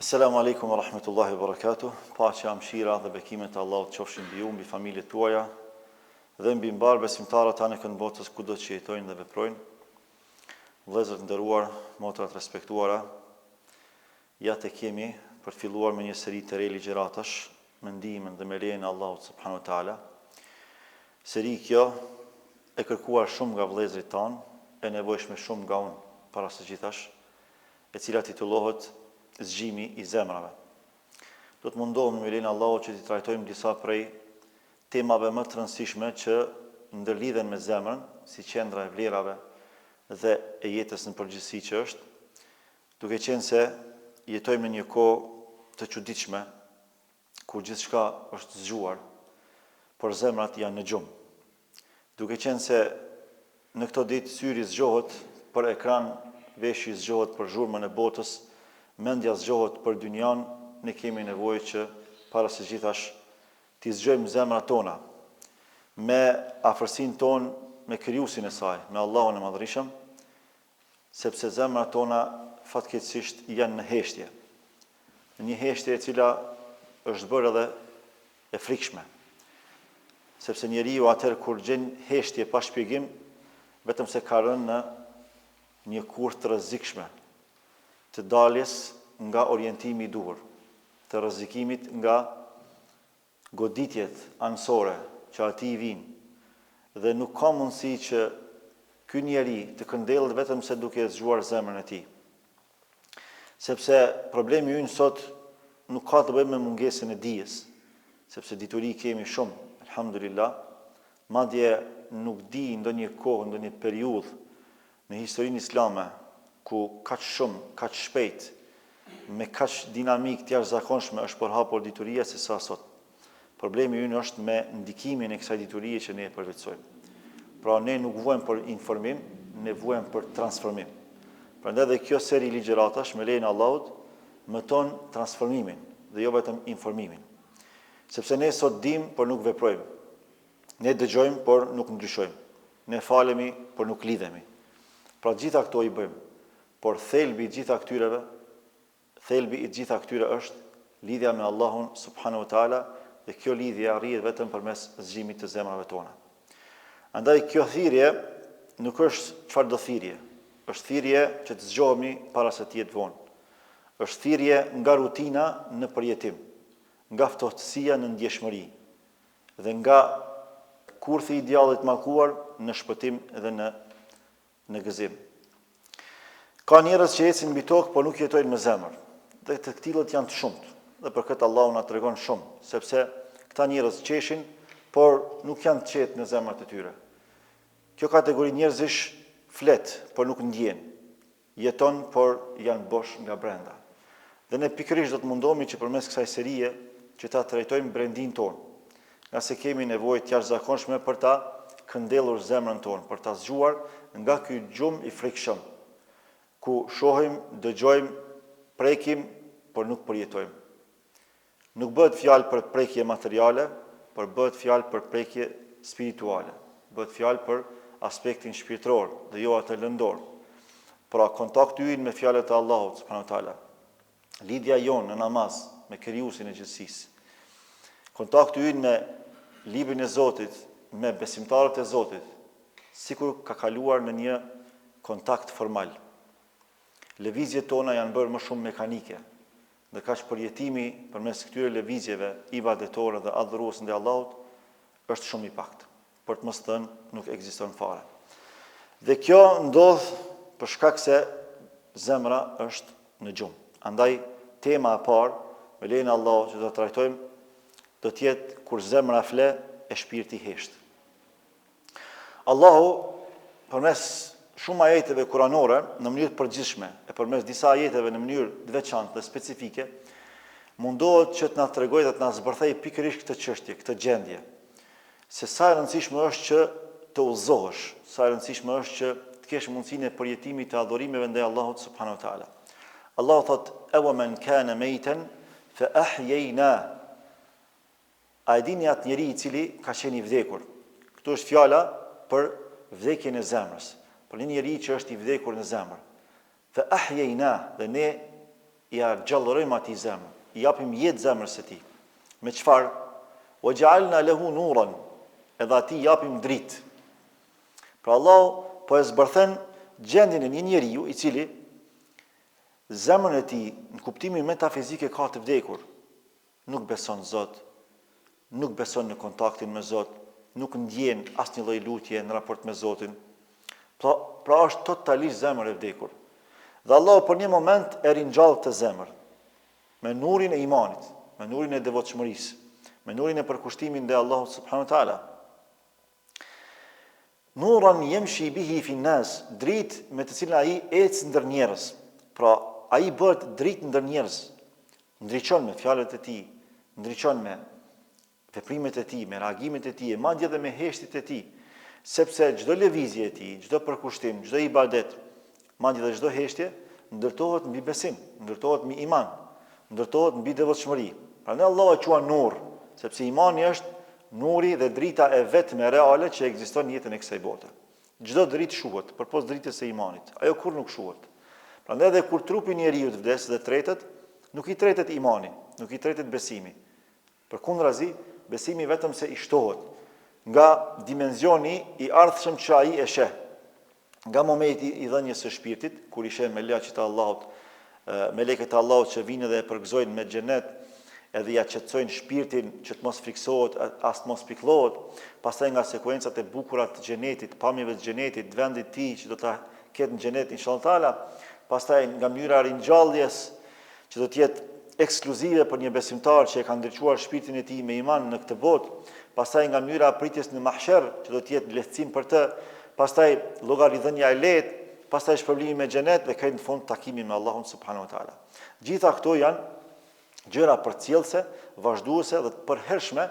Assalamu alaikum wa rahmatullahi wa barakatuh. Paqja, mëshira dhe bekimet e Allahut qofshin mbi ju, mbi familjet tuaja dhe mbi mbar besimtarët tanë kënd botës kudo që jetojnë dhe veprojnë. Vëllezër të nderuar, motra të respektuara, ja tek kemi për të filluar me një seri të re ligjëratash me ndihmën dhe me lejen e Allahut subhanahu wa taala. Seri kjo e kërkuar shumë nga vëllezërit tanë, e nevojshme shumë nga unë para së gjithash, e cila titullohet Zgjimi i zemrave. Do të mundohem me lejen e Allahut që të trajtojmë disa prej temave më të rëndësishme që ndërlidhen me zemrën, si qendra e vlerave dhe e jetës në përgjithësi që është, duke qenë se jetojmë në një kohë të çuditshme, ku gjithçka është zgjuar, por zemrat janë në gjumë. Duke qenë se në këto ditë syri zgjohet për ekran, veshi zgjohet për zhurmën e botës, mendja zgjohet për dynjan, ne kemi nevojë që para së gjithash t'i zgjojmë zemrat tona me afërsinë tonë me krijuesin e saj, me Allahun e Madhërisëm, sepse zemrat tona fatkeqësisht janë në heshtje. Një heshtje e cila është bërë edhe e frikshme. Sepse njeriu atëherë kur gjen heshtje pa shpjegim, vetëm se ka rënë në një kurrë të rrezikshme të daljes nga orientimi i duhur, të rrezikimit nga goditjet anësore që atij i vijnë, dhe nuk ka mundësi që ky njeri të këndellët vetëm se duke zgjuar zemrën e tij. Sepse problemi ynë sot nuk ka të bëjë me mungesën e dijes, sepse dituri kemi shumë, alhamdulillah, madje nuk di ndonjë kohë, ndonjë periudhë në historinë islame ku kaq shumë, kaq shpejt, me kaq dinamik të jashtëzakonshme është përhapur dituria se sa sot. Problemi ynë është me ndikimin e kësaj diturie që ne e përvetësojmë. Pra ne nuk vuajmë për informim, ne vuajmë për transformim. Prandaj dhe kjo seri ligjëratash me lejen e Allahut mëton transformimin dhe jo vetëm informimin. Sepse ne sot dim, por nuk veprojmë. Ne dëgjojmë, por nuk ndryshojmë. Ne falemi, por nuk lidhemi. Pra gjitha këto i bëjmë. Por thelbi i gjitha këtyre është lidhja me Allahun subhanahu wa taala, dhe kjo lidhje arrihet vetëm përmes zgjimit të zemrave tona. Andaj kjo thirrje nuk është çfarë do thirrje, është thirrje që të zgjohemi para se të jetë vonë. Është thirrje nga rutina në përjetim, nga ftohtësia në ndjeshmëri dhe nga kurthi i djallit mallkuar në shpëtim dhe në gëzim. Ka njerëz që ecin mbi tokë, por nuk jetojnë me zemër. Dhe të tillët janë të shumtë. Dhe për këtë Allahu na tregon shumë, sepse këta njerëz qeshin, por nuk janë të qetë në zemrat e tyre. Kjo kategori njerëzish flet, por nuk ndjen. Jeton, por janë bosh nga brenda. Dhe ne pikërisht do të mundohemi që përmes kësaj serie që ta trajtojmë brendin tonë, nga se kemi nevojë të jashtëzakonshme për ta këndellur zemrën tonë, për ta zgjuar nga ky gjumë i frikshëm, ku shohim, dëgjojmë, prekim, por nuk përjetojmë. Nuk bëhet fjalë për prekje materiale, por bëhet fjalë për prekje spirituale. Bëhet fjalë për aspektin shpirtëror dhe jo atë lëndor. Pra kontakti ynë me fjalët e Allahut subhanahu wa taala. Lidhja jonë në namaz me krijuesin e gjithësisë. Kontakti ynë me librin e Zotit, me besimtarët e Zotit, sikur ka kaluar në një kontakt formal. Lëvizjet tona janë bërë më shumë mekanike, dhe kaq përjetimi përmes këtyre lëvizjeve ibadetore dhe adhurues ndaj Allahut është shumë i paktë. Për të mos thënë nuk ekziston fare. Dhe kjo ndodh për shkak se zemra është në gjumë. Andaj tema e parë me lejen e Allahut që do të trajtojmë do të jetë kur zemra fle e shpirti hesht. Allahu përmes shumë ajeteve kuranore në mënyrë të përgjithshme e përmes disa ajeteve në mënyrë të veçantë dhe specifike mundohet që të na tregojë dhe të na zbërthejë pikërisht këtë çështje, këtë gjendje. Se sa e rëndësishme është që të udhëzohesh, sa e rëndësishme është që të kesh mundësinë e përjetimit të adhurimeve ndaj Allahut subhanahu wa taala. Allahu thot: "Aw man kana maytan fa ahyayna." A e dini atë njeri i cili ka qenë i vdekur? Këtu është fjala për vdekjen e zemrës. Për një njeri që është i vdekur në zemër. Fa ahyayna, dhe ne ja gjallërojmë atij zemrën, i japim jetë zemrës së tij. Me çfarë? Wa ja'alna lahu nuran, edhe atij japim dritë. Pra Allah po e zbërthen gjendjen e një njeriu i cili zemrën e tij në kuptimin metafizike ka të vdekur. Nuk beson Zot, nuk beson në kontaktin me Zot, nuk ndjen asnjë lloj lutje në raport me Zotin. Pra është totalisht zemër e vdekur. Dhe Allah për një moment e ringjall të zemër, me nurin e imanit, me nurin e devotshmërisë, me nurin e përkushtimit ndaj Allahut subhanahu wa taala. Nuran yamshi bihi fi nas, dritë me të cilën ai ecë ndër njerëz. Pra ai bëhet dritë ndër njerëz, ndriçon me fjalët e tij, ndriçon me veprimet e tij, me reagimet e tij, madje edhe me heshtjet e tij, sepse çdo lëvizje e tij, çdo përkushtim, çdo ibadet, madje edhe çdo heshtje ndërtohet mbi besim, ndërtohet mbi iman, ndërtohet mbi devotshmëri. Prandaj Allahu e quan nur, sepse imani është nuri dhe drita e vetme reale që ekziston në jetën e kësaj bote. Çdo dritë shuhet përpos dritës së imanit. Ajo kur nuk shuhet. Prandaj edhe kur trupi i njeriu vdes dhe tretet, nuk i tretet imani, nuk i tretet besimi. Përkundrazi, besimi vetëm se i shtohet nga dimensioni i ardhshëm që ai e sheh. Nga momenti i dhënies së shpirtit, kur i sheh me laçit e Allahut, me lekët e Allahut që vinë dhe e përgëzojnë me xhenet, edhe ja qetësojnë shpirtin që të mos friksohet, as të mos pikëllohet, pastaj nga sekuencat e bukura të xhenetit, pamjeve të xhenetit, vendit të tij që do ta ketë në xhenet inshallah taala, pastaj nga mënyra e ringjalljes që do të jetë ekskluzive për një besimtar që e ka ndriçuar shpirtin e tij me iman në këtë botë, pastaj nga mënyra e pritjes në mahsher që do të jetë lehtësim për të, pastaj llogaridhënia e lehtë, pastaj shpërblimi me xhenet dhe këtë në fund takimi me Allahun subhanahu wa taala. Gjitha këto janë gjëra përcjellëse, vazhduese dhe të përhershme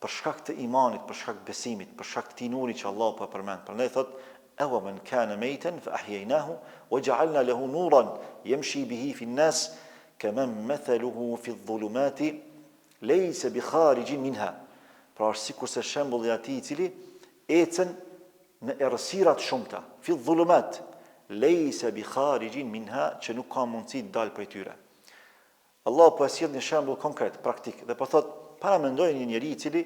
për shkak të imanit, për shkak të besimit, për shkak të nurit që Allahu po përmend. Prandaj thotë: "Awa man kana maytan fa ahyaynahu wa ja'alna lahu nuran yamshi bihi fi an-nas kaman mathaluhu fi adh-dhulumati laysa bi kharijin minha." Pra është sikurse shembulli i atij i cili ecën në errësira të shumta, fi adh-dhulumat laysa bi kharijin minha, që nuk ka mundësi të dalë prej tyre. Allah po e sjell një shembull konkret, praktik, dhe po thot, para mendoj një njeri i cili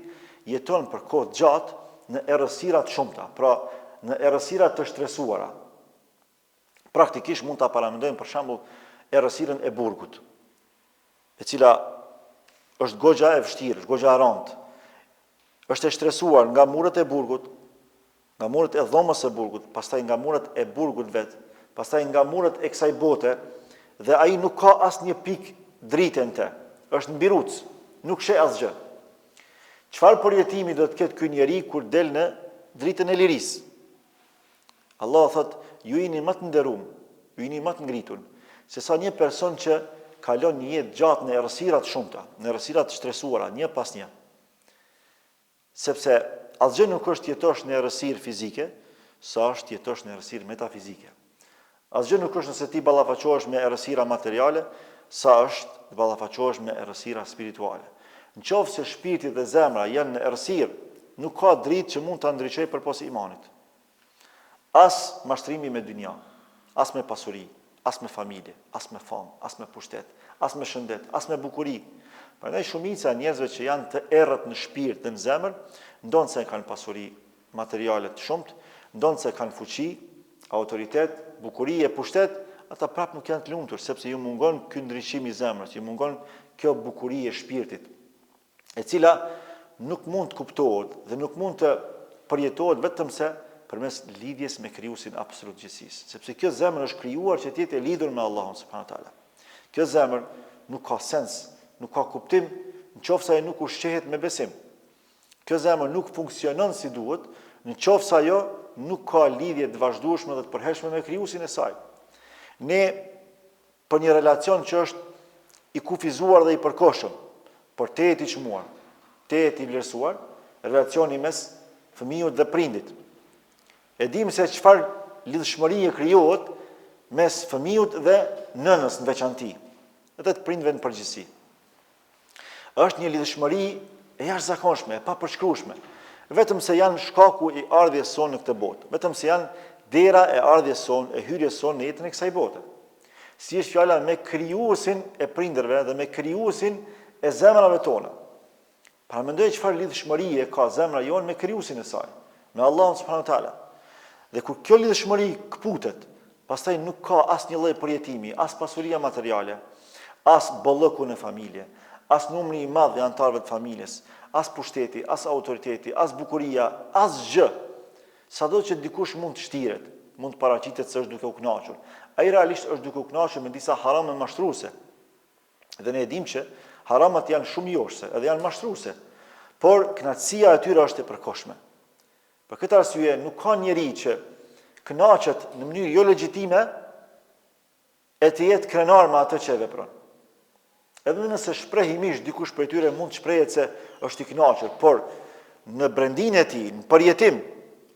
jeton për kohë gjatë në errësira të shumta, pra në errësira të shtresuara. Praktikisht mund ta paramendojmë për shembull errësirën e burgut, e cila është goxha e vështirë, është goxha e rëndë. Është e shtresuar nga muret e burgut, nga muret e dhomës së burgut, pastaj nga muret e burgut vet, pastaj nga muret e kësaj bote, dhe ai nuk ka asnjë pikë dritën të, është mbiruc, nuk sheh asgjë. Çfarë përjetimi do të ketë ky njeri kur del në dritën e lirisë? Allah thot, ju jeni më të nderuar, ju jeni më të ngritur, se sa një person që kalon një jetë gjatë në errësira të shumta, në errësira të shtresuara, një pas një. Sepse asgjë nuk është jetosh në errësirë fizike, sa është jetosh në errësirë metafizike. Asgjë nuk është nëse ti ballafaqohesh me errësira materiale, sa është ballafaqohesh me errësira spirituale. Nëse shpirti dhe zemra janë në errësirë, nuk ka dritë që mund ta ndriçojë përpos imanit. As mashtrimi me dynja, as me pasuri, as me familje, as me famë, as me pushtet, as me shëndet, as me bukuri. Prandaj shumica e njerëzve që janë të errët në shpirt dhe në zemër, ndonë se kanë pasuri materiale të shumtë, ndonë se kanë fuqi, autoritet, bukuri e pushtet, ata prap nuk janë të lumtur, sepse ju mungon ky ndriçim i zemrës, ju mungon kjo bukuri e shpirtit, e cila nuk mund të kuptohet dhe nuk mund të përjetohet vetëm se përmes lidhjes me krijuesin absolut gjithësisë, sepse kjo zemër është krijuar që të jetë e lidhur me Allahun subhanahu wa taala. Kjo zemër nuk ka sens, nuk ka kuptim nëse ajo nuk ushqehet me besim. Kjo zemër nuk funksionon si duhet nëse ajo nuk ka lidhje të vazhdueshme dhe të përhershme me krijuesin e saj. Ne për një relacion që është i kufizuar dhe i përkohshëm, por tehet i çmuar, tehet i vlerësuar, relacioni mes fëmijës dhe prindit. E dim se çfarë lidhshmërie krijohet mes fëmijës dhe nënës në veçantë, edhe të prindve në përgjithësi. Është një lidhshmëri e jashtëzakonshme, e papërshkrueshme, vetëm se janë shkaku i ardhjes sonë në këtë botë, vetëm se janë dera e ardhjes sonë, e hyrjes sonë në jetën e kësaj bote. si është fjala me krijuesin e prindërve dhe me krijuesin e zemrave tona. Pra mendoj çfarë lidhshmërie ka zemra jonë me krijuesin e saj, me Allahun subhanahu wa taala. Dhe kur kjo lidhshmëri kputet, pastaj nuk ka asnjë lloj përjetimi, as pasuria materiale, as bollëku në familje, as numri i madh i anëtarëve të familjes, as pushteti, as autoriteti, as bukuria, as gjë. Sado që dikush mund të shtiret, mund të paraqitet se është duke u kënaqur. Ai realisht është duke u kënaqur me disa harame mashtruese. Dhe ne e dimë që haramat janë shumë joshse, edhe janë mashtruese, por kënaqësia e tyre është e përkohshme. Për këtë arsye nuk ka njeri që kënaqet në mënyrë jo legjitime e të jetë krenar me atë që e vepron. Edhe nëse shprehimisht dikush prej tyre mund të shprehet se është i kënaqur, por në brendinë e tij, në përjetim,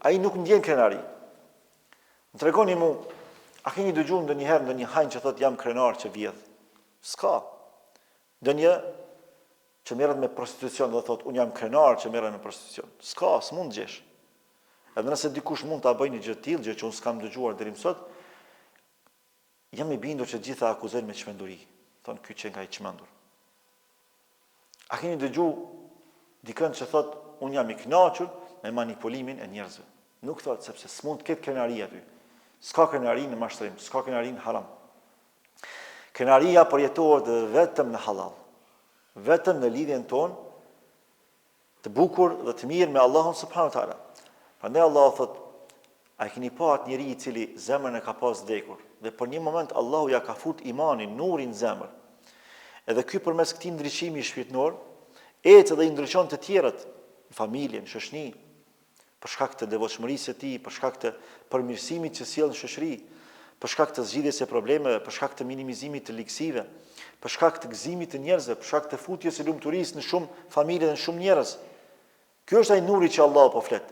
ai nuk ndjen krenari. Më tregoni mu, a keni dëgjuar ndonjëherë ndonjë hajn që thotë jam krenar që vjedh? S'ka. Ndonjë që merret me prostitucion dhe thotë unë jam krenar që merrem me prostitucion. S'ka, s'mund gjesh. Edhe nëse dikush mund ta bëjë një gjë të tillë, gjë që unë s'kam dëgjuar deri më sot, jam i bindur që gjitha akuzojnë me çmenduri. Thonë ky që nga i çmendur. A keni dëgjuar dikën që thotë unë jam i kënaqur me manipulimin e njerëzve? Nuk thotë sepse s'mund të ketë krenari aty. S'ka krenari në mashtrim, s'ka krenari në haram. Krenaria përjetohet vetëm në halal, vetëm në lidhjen tonë të bukur dhe të mirë me Allahun subhanahu wa taala. Prandaj Allah thotë, a keni pa atë njeri i cili zemrën e ka pas vdekur dhe për një moment Allahu ja ka fut imanin, nurin në zemër. Edhe ky përmes këtij ndriçimi shpirtëror ecë dhe i ndriçon të tjerët në familje, në shoqëni, për shkak të devotshmërisë së tij, për shkak të përmirësimit që sjell në shoqëri, për shkak të zgjidhjes së problemeve, për shkak të minimizimit të ligësive, për shkak të gëzimit të njerëzve, për shkak të futjes së lumturisë në shumë familje dhe në shumë njerëz. Ky është ai nuri që Allahu po flet.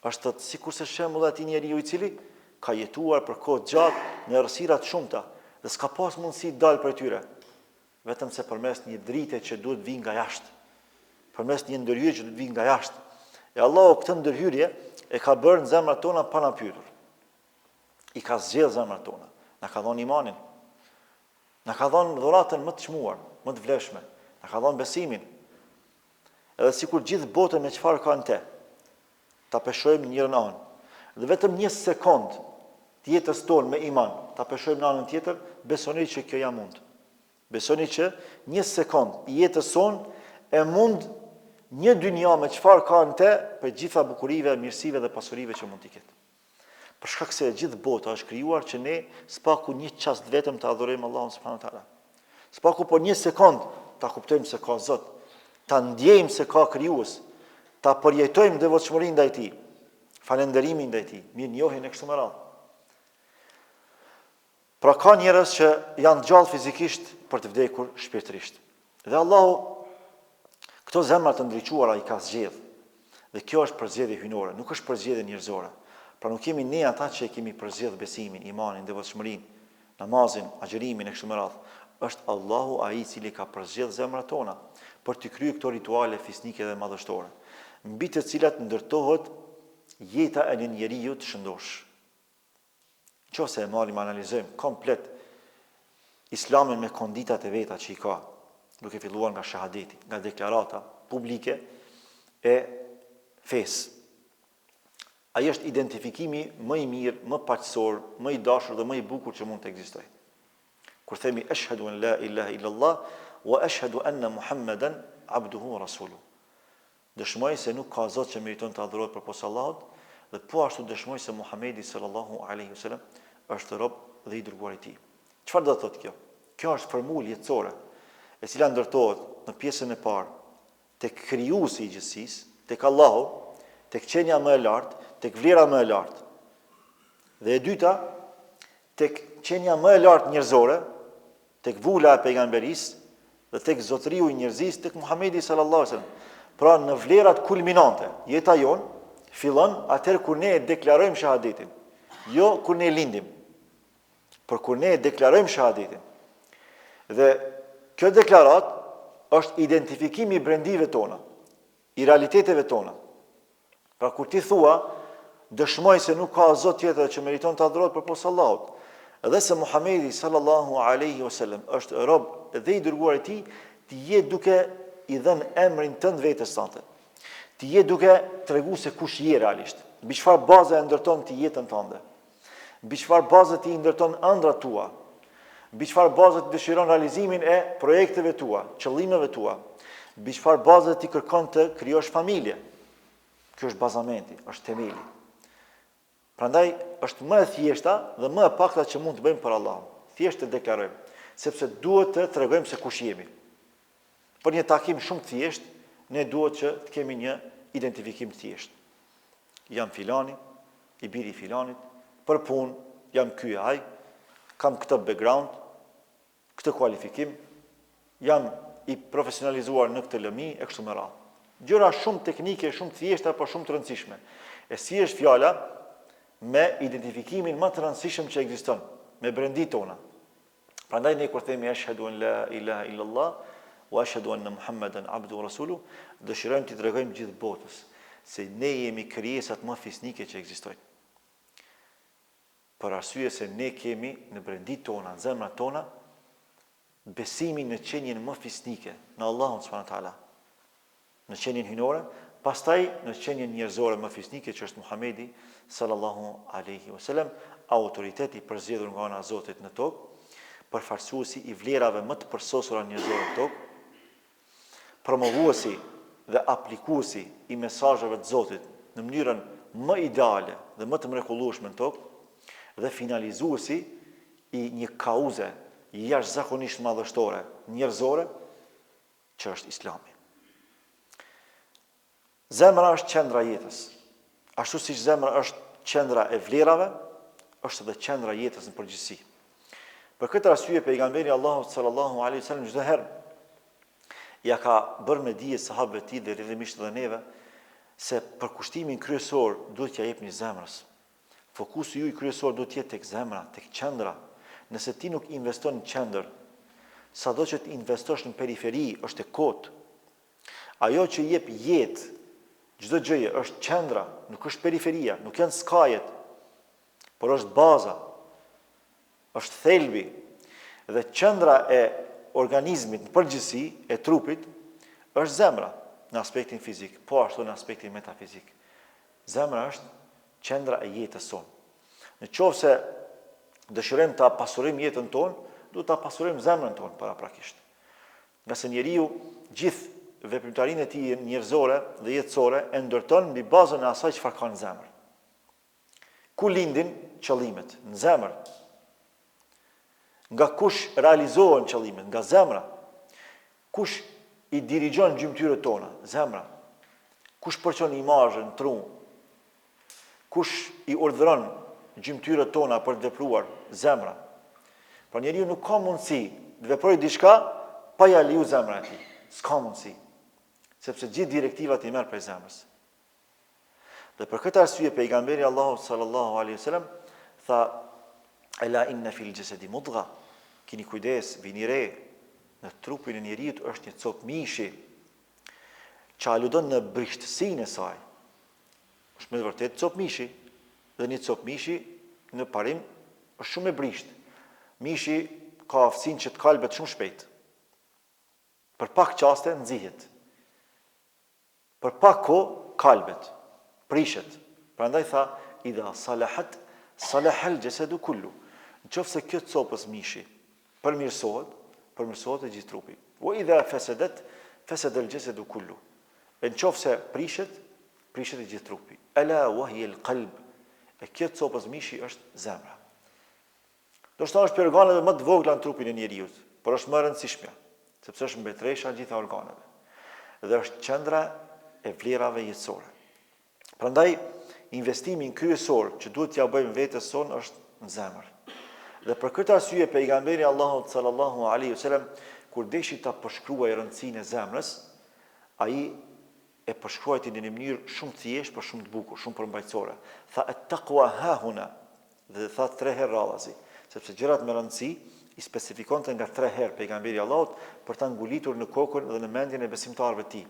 Është sikurse shembulli i atij njeriu i cili ka jetuar për kohë gjatë në errësira të shumta dhe s'ka pas mundësi të dalë prej tyre, vetëm se përmes një drite që duhet vinë nga jashtë, përmes një ndërhyrje që duhet vinë nga jashtë. E Allahu këtë ndërhyrje e ka bërë në zemrat tona pa na pyetur. I ka zgjedhur zemrat tona, na ka dhënë imanin, na ka dhënë dhuratën më të çmuar, më të vlefshme, na ka dhënë besimin. Edhe sikur gjithë botën me çfarë ka në te, ta peshojmë njërën anë. Dhe vetëm një sekond të jetës tonë me iman, ta peshojmë në anën tjetër, besoni që kjo ja mund. Besoni që një sekond i jetës sonë e mund një dynja me çfarë ka në te për gjitha bukurive, mirësive dhe pasurive që mund t'i ketë. Për shkak se gjithë bota është krijuar që ne s'paku një çast vetëm të adhurojmë Allahun subhanahu wa taala. S'paku po një sekond ta kuptojmë se ka Zot, ta ndjejmë se ka krijues, ta përjetojmë devotshmërinë ndaj tij, falënderimin ndaj tij, mirënjohjen e kështu me radhë. Pra ka njerëz që janë gjallë fizikisht për të vdekur shpirtërisht. Dhe Allahu këto zemra të ndriçuara i ka zgjedhur. Dhe kjo është përzgjedhje hyjnore, nuk është përzgjedhje njerëzore. Pra nuk kemi ne ata që e kemi përzgjedh besimin, imanin, devotshmërinë, namazin, agjërimin e kështu me radhë. Është Allahu ai i cili ka përzgjedh zemrat tona për të kryer këto rituale fisnike dhe madhështore, mbi të cilat ndërtohet jeta e një njeriu të shëndosh. Nëse e marrim analizojmë komplet Islamin me konditat e veta që i ka, duke filluar nga shahadeti, nga deklarata publike e fesë. Ai është identifikimi më i mirë, më paqësor, më i dashur dhe më i bukur që mund të ekzistojë. Kur themi ashhadu an la ilaha illallah wa ashhadu anna Muhammeden abduhu wa rasuluhu. Dëshmoj se nuk ka Zot që meriton të adhurohet përposa Allahut dhe po ashtu dëshmoj se Muhamedi sallallahu alaihi wasallam është rob dhe i dërguar i tij. Çfarë do të thotë kjo? Kjo është formulë jetësore e cila ndërtohet në pjesën e parë tek krijuesi i gjithësisë, tek Allahu, tek qenia më e lartë, tek vlera më e lartë. Dhe e dyta, tek qenia më e lartë njerëzore, tek vula e pejgamberisë dhe tek zotëriu i njerëzisë, tek Muhamedi sallallahu alaihi wasallam. Pra në vlerat kulminante, jeta jon fillon atëherë kur ne deklarojmë shahadetin, jo kur ne lindim, por kur ne deklarojmë shahadetin. Dhe kjo deklarat është identifikimi i brendive tona, i realiteteve tona. Pra kur ti thua, dëshmoj se nuk ka Zot tjetër që meriton të adhurohet përposa Allahut, Edhe se Muhamedi sallallahu alaihi wasallam është rob dhe i dërguar i tij, ti je duke i dhënë emrin tënd vetes tande. Ti je duke treguar se kush je realisht. Mbi çfarë baze e ndërton ti jetën tënde. Mbi çfarë baze ti ndërton ëndrat tua. Mbi çfarë baze ti dëshiron realizimin e projekteve tua, qëllimeve tua. Mbi çfarë baze ti kërkon të krijosh familje. Ky është bazamenti, është themeli. Prandaj është më e thjeshta dhe më e pakta që mund të bëjmë për Allahun. Thjesht të deklarojmë, sepse duhet të tregojmë se kush jemi. Për një takim shumë të thjesht, ne duhet që të kemi një identifikim të thjesht. Jam filani, i biri i filanit, për punë, jam ky e ai, kam këtë background, këtë kualifikim, jam i profesionalizuar në këtë lëmi e kështu me radhë. Gjëra shumë teknike, shumë të thjeshta, por shumë të rëndësishme. E si është fjala me identifikimin më të rëndësishëm që ekziston, me brendit tona. Prandaj ne kur themi ashhadu an la ilaha illallah wa ashhadu anna Muhammeden abduhu wa rasuluhu, dëshirojmë t'i tregojmë gjithë botës se ne jemi krijesat më fisnike që ekzistojnë. Për arsye se ne kemi në brendit tona, në zemrat tona, besimin në qenjen më fisnike, në Allahun subhanahu wa taala, në qenjen hynore, pastaj në qenjen njerëzore më fisnike që është Muhamedi sallallahu alaihi wasallam, autoriteti përzgjedhur nga ana e Zotit në tokë, përfaqësuesi i vlerave më të përsosura njerëzore në tokë, promovuesi dhe aplikuesi i mesazheve të Zotit në mënyrën më ideale dhe më të mrekullueshme në tokë, dhe finalizuesi i një kauze jashtëzakonisht madhështore njerëzore që është Islami. Zemra është qendra e jetës. Ashtu siç zemra është qendra e vlerave, është edhe qendra e jetës në përgjithësi. Për këtë arsye pejgamberi Allahut sallallahu alaihi wasallam çdo herë ja ka bërë me dije sahabëve të tij dhe rrjedhimisht edhe neve se për kushtimin kryesor duhet t'ia jepni zemrës. Fokusi juaj kryesor duhet të jetë tek zemra, tek qendra. Nëse ti nuk investon në qendër, sado që të investosh në periferi është e kotë. Ajo që jep jetë, çdo gjëje është qendra, nuk është periferia, nuk janë skajet, por është baza, është thelbi. Dhe qendra e organizmit në përgjithësi, e trupit, është zemra në aspektin fizik, po ashtu në aspektin metafizik. Zemra është qendra e jetës tonë. Në qoftë se dëshirojmë ta pasurojmë jetën tonë, duhet ta pasurojmë zemrën tonë paraprakisht. Nga se njeriu gjithë veprimtarinë e tij njerëzore dhe jetësore e ndërton mbi bazën e asaj çfarë ka në zemër. Ku lindin qëllimet? Në zemër. Nga kush realizohen qëllimet? Nga zemra. Kush i dirigjon gjymtyrët tona? Zemra. Kush përçon imazhin, tru? Kush i urdhëron gjymtyrët tona për të vepruar? Zemra. Por njeriu nuk ka mundësi të veprojë diçka pa ja leju zemrën e tij. S'ka mundësi. Sepse gjithë direktivat i merr prej zemrës. Dhe për këtë arsye pejgamberi Allahu sallallahu alaihi wasallam tha: "Ela inna fil jasadi mudgha." Kini kujdes, vini re, në trupin e njeriut është një copë mishi që aludon në brishtësinë e saj. Është me vërtet copë mishi, dhe një copë mishi në parim është shumë e brishtë. Mishi ka aftësinë që të kalbet shumë shpejt. Për pak qaste nxihet. Për pak kohë kalbet, prishet. Prandaj tha: "Idha salahat, salahal jasadu kullu." Nëse kjo copës mishi përmirësohet e gjithë trupi. Wa idha fasadat, fasada al-jasadu kullu. Nëse prishet e gjithë trupi. Ala wa hiya al-qalb. E kjo copës mishi është zemra. Do të thosh për organet më të vogla në trupin e njeriu, por është më e rëndësishme, sepse është mbretëresha e gjitha organeve. Dhe është qendra e vlerave jetësore. Prandaj investimi kryesor që duhet t'ia bëjmë vetes sonë është në zemër. Dhe për këtë arsye pejgamberi Allahut sallallahu alaihi wasallam kur deshi ta përshkruajë rëndësinë e zemrës, ai e përshkruajti në një mënyrë shumë të thjeshtë, por shumë të bukur, shumë përmbajtësore. Tha at-taqwa ha huna, dhe tha 3 herë radhazi, sepse gjërat me rëndësi i specifikonte nga 3 herë pejgamberi Allahut për ta ngulitur në kokën dhe në mendjen e besimtarëve të tij.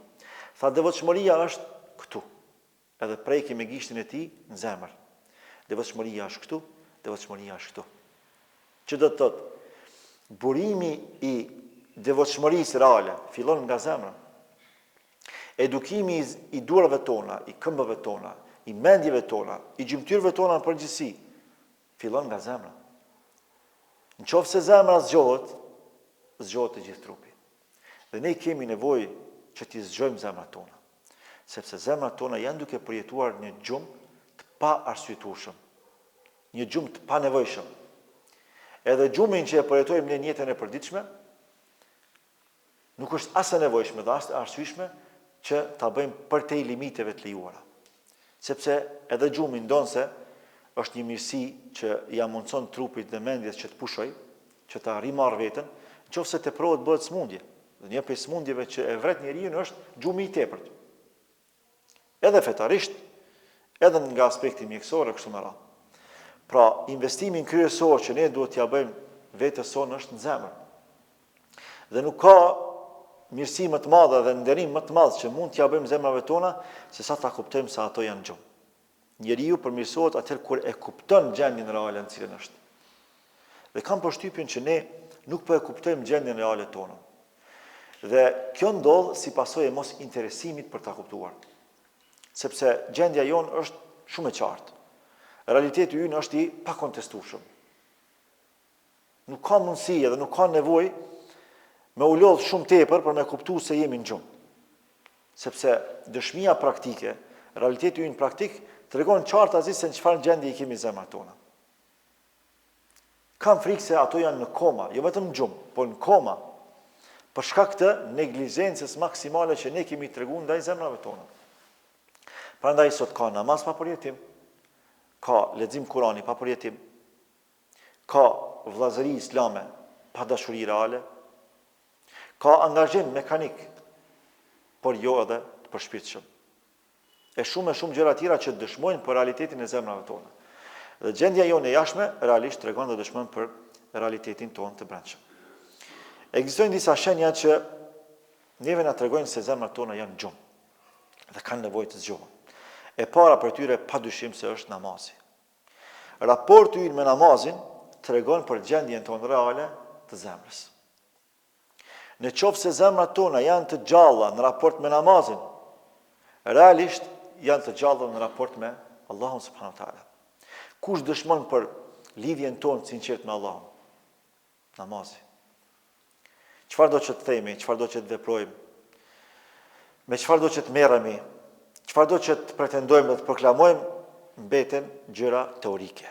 Tha devotshmëria është këtu. Edhe preki me gishtin e tij në zemër. Devotshmëria është këtu, devotshmëria është këtu. Që do të thotë, burimi i devotshmërisë reale fillon nga zemra. Edukimi i durave tona, i këmbëve tona, i mendjeve tona, i gjymtyrëve tona në përgjithësi, fillon nga zemra. Nëse zemra zgjohet, zgjohet të gjithë trupi. Dhe ne kemi nevojë që t'i zgjojmë zemrat tona, sepse zemrat tona janë duke përjetuar një gjumë të pa arsyetueshëm, një gjumë të pa nevojshëm. Edhe gjumin që e përjetojmë në jetën e përditshme, nuk është as e nevojshme dhe as e arsyeshme që ta bëjmë përtej limiteve të lejuara. Sepse edhe gjumi ndonse është një mirësi që ja mundson trupit dhe mendjes që të pushoj, që ta rimarr veten, nëse tepërohet bëhet smundje. Dhe një prej smundjeve që e vret njeriu është gjumi i tepërt. Edhe fetarisht, edhe nga aspekti mjekësor e kështu me radhë. Pra, investimin kryesor që ne duhet t'ja bëjmë vetes sonë është në zemër. Dhe nuk ka mirësi më të madhe dhe nderim më të madh që mund t'ja bëjmë zemrave tona se sa ta kuptojmë se ato janë gjumë. Njeriu përmirësohet atëherë kur e kupton gjendjen reale në cilën është. Dhe kam përshtypjen që ne nuk po e kuptojmë gjendjen reale tonë. Dhe kjo ndodh si pasojë e mos interesimit për ta kuptuar. Sepse gjendja jonë është shumë e qartë. Realiteti ynë është i pakontestueshëm. Nuk ka mundësi edhe nuk ka nevojë me u lodh shumë tepër për me kuptuar se jemi në gjumë. Sepse dëshmia praktike, realiteti ynë praktik, tregon qartë azi se në çfarë gjendje i kemi zemrat tona. Kam frikë se ato janë në koma, jo vetëm në gjumë, por në koma, për shkak të neglizhencës maksimale që ne kemi treguar ndaj zemrave tona. Prandaj sot ka namaz pa përjetim, ka lexim Kurani pa përjetim, ka vllazëri islame pa dashuri reale, ka angazhim mekanik, por jo edhe të përshpirtshëm. E shumë gjëra tjera që dëshmojnë për realitetin e zemrave tona. Dhe gjendja jonë e jashtme realisht tregon dhe dëshmon për realitetin tonë të brendshëm. Ekzistojnë disa shenja që neve na tregojnë se zemrat tona janë gjumë dhe kanë nevojë të zgjohen. E para për tyre padyshim se është namazi. Raporti ynë me namazin tregon për gjendjen tonë reale të zemrës. Në qoftë se zemrat tona janë të gjalla në raport me namazin, realisht janë të gjalla në raport me Allahun subhanahu wa taala. Kush dëshmon për lidhjen tonë sinqert me Allahun? Namazi. Çfarë do që të themi, çfarë do që të veprojmë, me çfarë do që të merremi, çfarë do që të pretendojmë dhe të proklamojmë, mbeten gjëra teorike.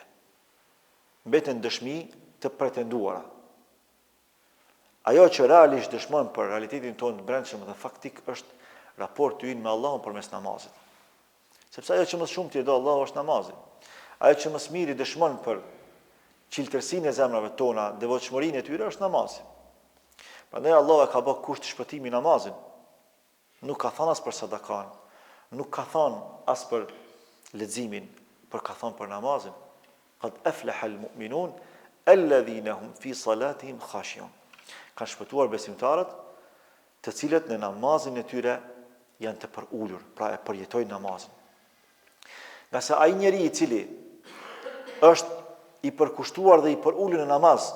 Mbeten dëshmi të pretenduara. Ajo që realisht dëshmon për realitetin tonë të brendshëm dhe faktik është raporti ynë me Allahun përmes namazit. Sepse ajo që më shumë t'i do Allahu është namazi. Ajo që më së miri dëshmon për qiltërsinë e zemrave tona, devotshmërinë e tyre është namazi. Prandaj Allahu e ka bërë kusht të shpëtimi namazin. Nuk ka thënë as për sadakan, nuk ka thënë as për leximin, por ka thënë për namazin. Qad aflaha al-mu'minun alladhina hum fi salatihim khashi'un. Kanë shpëtuar besimtarët, të cilët në namazin e tyre janë të përulur, pra e përjetojnë namazin. Nga se ai njeri i cili është i përkushtuar dhe i përulur në namaz,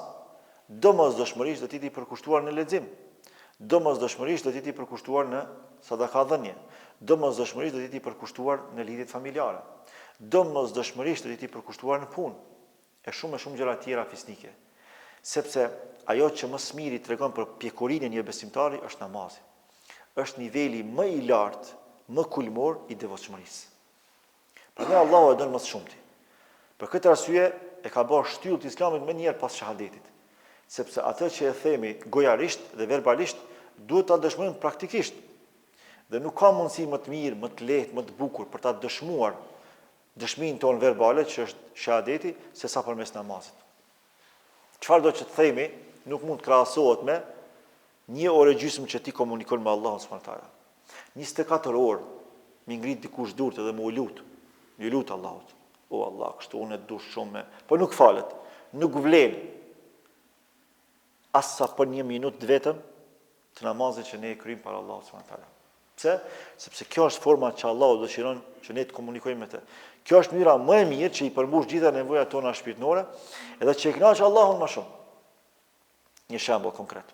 domosdoshmërisht do të jetë i përkushtuar në lexim, domosdoshmërisht do të jetë i përkushtuar në sadaka dhënie, domosdoshmërisht do të jetë i përkushtuar në lidhjet familjare, domosdoshmërisht do të jetë i përkushtuar në punë, e shumë gjëra tjera fisnike. Sepse ajo që më së miri tregon për pjekurinë e një besimtari është namazi. Është niveli më i lartë, më kulmor i devotshmërisë. Prandaj Allahu e don më së shumti. Për këtë arsye e ka bërë shtyllë të Islamit më njëherë pas shahadetit. Sepse atë që e themi gojarisht dhe verbalisht duhet ta dëshmojmë praktikisht. Dhe nuk ka mundësi më të mirë, më të lehtë, më të bukur për ta dëshmuar dëshminë tonë verbale që është shahadeti sesa përmes namazit. Çfarë do që të themi nuk mund të krahasohet me 1 orë gjysmë që ti komunikon me Allahun subhanahu wa taala. 24 orë mi ngrit dikush durt edhe më u lut. Ju lut Allahut. O Allah, kështu unë e dush shumë, po nuk falet, nuk vlen. Asa për 1 minutë vetëm të namazit që ne e kryjmë para Allahut subhanahu wa taala. Pse? Sepse kjo është forma që Allahu dëshiron që ne të komunikojmë me të. Kjo është mënyra më e mirë që i përmbush gjitha nevojat tona shpirtërore, edhe që e kënaq Allahun më shumë. Një shembull konkret.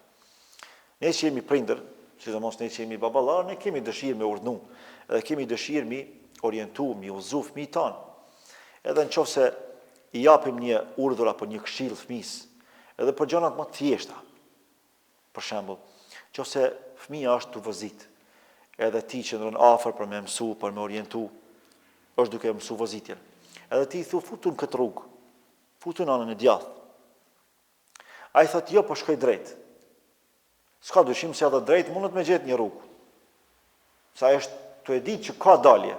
Ne që jemi prindër, sidomos ne që jemi baballar, ne kemi dëshirë me urdhnu, edhe kemi dëshirë mi orientu, mi udhëzu fëmijët tanë. Edhe nëse i japim një urdhër apo një këshill fëmijës, edhe për gjërat më të thjeshta. Për shembull, nëse fëmia është tuvozit, edhe ti qëndron afër për me mësu, për me orientu, është duke mësu vozitjen. Edhe ti i thu, futu në këtë rrugë, futu në anën e djathtë. Ai thotë, jo, po shkoj drejt. S'ka dyshim se edhe drejt mundet me gjetë një rrugë. Sa është të e ditë që ka dalje.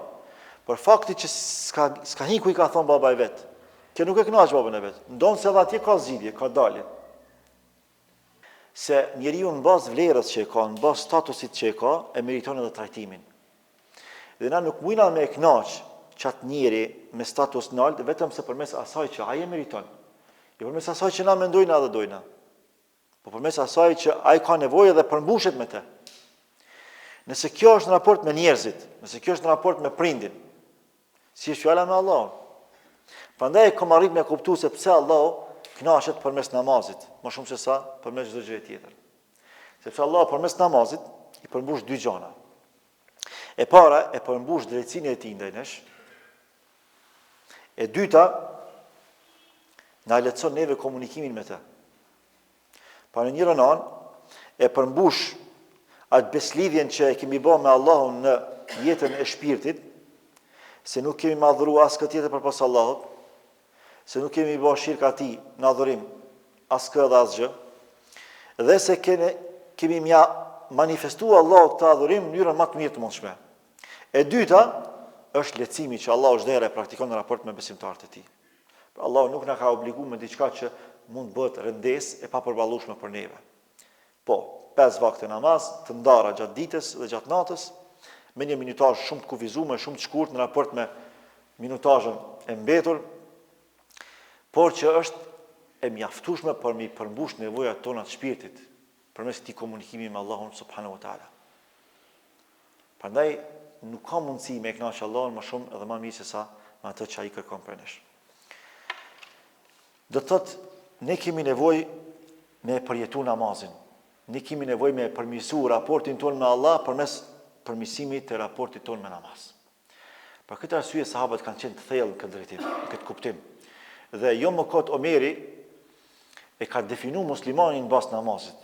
Për fakti që s'ka një ku i ka thonë baba e vetë. Kjo nuk e kënaq babën e vetë. Ndonë se edhe atje ka zgjidhje, ka dalje. Se njeriu në bazë vlerës që e ka, në bazë statusit që e ka, e meriton edhe trajtimin. Dhe na nuk mujna me e kënaq qatë njeri me status nalt, vetëm se përmes asaj që ai e meriton. Jo përmes asaj që na mendojna dhe dojna. Po përmes asaj që ai ka nevojë dhe përmbushet me të. Nëse kjo është në raport me njerëzit, nëse kjo është në raport me prindin, si është fjala me Allahun. Prandaj kam arrit me kuptu se pse Allahu kënaqet përmes namazit, më shumë se sa përmes çdo gjëje tjetër. Sepse Allahu përmes namazit i përmbush dy gjëra. E para e përmbush drejtsinë e tij ndaj nesh. E dyta na lehtëson neve komunikimin me të. Pa në njëra anë e përmbush atë beslidhjen që e kemi bërë me Allahun në jetën e shpirtit, se nuk kemi madhuru as këtë tjetër përpas Allahut, se nuk kemi bërë shirk atij në adhurim as kë dhe as gjë, dhe se kemi mja manifestu Allahut këtë adhurim në mënyrën më të mirë të mundshme. E dyta është lehtësimi që Allahu çdo herë praktikon në raport me besimtarët e tij. Allahu nuk na ka obliguar me diçka që mund bëhet rëndesë e papërballueshme për neve. Po, 5 vakte namaz të ndara gjatë ditës dhe gjatë natës, me një minutazh shumë të kufizuar, shumë të shkurt në raport me minutazhin e mbetur, por që është e mjaftueshme për mi përmbush nevojat tona të shpirtit përmes këtij komunikimi me Allahun subhanahu wa taala. Prandaj nuk ka mundësi me kënaqë Allahun më shumë edhe më mirë se sa me atë që ai kërkon për nesh. Do të thotë, ne kemi nevojë me përjetu namazin. Ne kemi nevojë me përmirësu raportin tonë me Allah përmes përmirësimit të raportit tonë me namaz. Për këtë arsye sahabët kanë qenë të thellë në këtë drejtim, në këtë kuptim. Dhe jo më kot Omeri e ka definu muslimanin në bazë namazit.